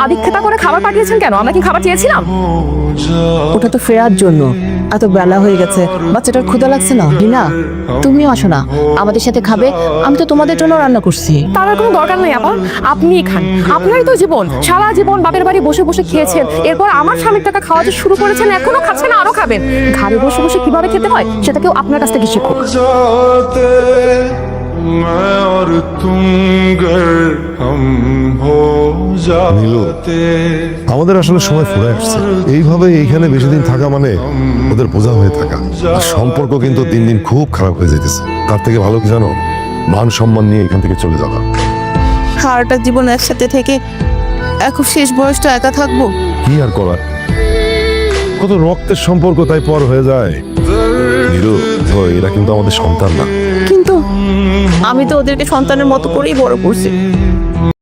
আদিক্ষেতা করে খাবার পাঠিয়েছেন কেন? আমরা কি খাবার চেয়েছিলাম? ওটা তো ফেরার জন্য। এত বেলা হয়ে গেছে, বাচ্চাটার ক্ষুধা লাগছে না। রিনা, তুমিও আসো না, আমাদের সাথে খাবে। আমি তো তোমাদের জন্য রান্না করছি। তার আর কোনো দরকার নেই আপা, আপনিই খান। আপনারই তো জীবন, সারা জীবন বাপের বাড়ি বসে বসে খেয়েছেন, এরপর আমার স্বামীর টাকা খাওয়া যে শুরু করেছেন, এখনো খাচ্ছেন, আরো খাবেন। ঘাড়ে বসে বসে কিভাবে খেতে হয় সেটা কেউ আপনার কাছ থেকে শিখুক। আমাদের আসলে সময় ফুরায় আসছে। এইভাবে এইখানে বেশি দিন থাকা মানে ওদের বোঝা হয়ে থাকা। আর সম্পর্ক কিন্তু দিন দিন খুব খারাপ হয়ে যেতেছে। তার থেকে ভালো কি জানো, মান সম্মান নিয়ে এখান থেকে চলে যাওয়া। সারাটা জীবন একসাথে থেকে এখন শেষ বয়সটা একা থাকবো। কি আর করার, কত রক্তের সম্পর্ক তাই পর হয়ে যায়। নীরু, এরা কিন্তু আমাদের সন্তান না। কিন্তু আমি তো ওদেরকে সন্তানের মতো করেই বড় করছি।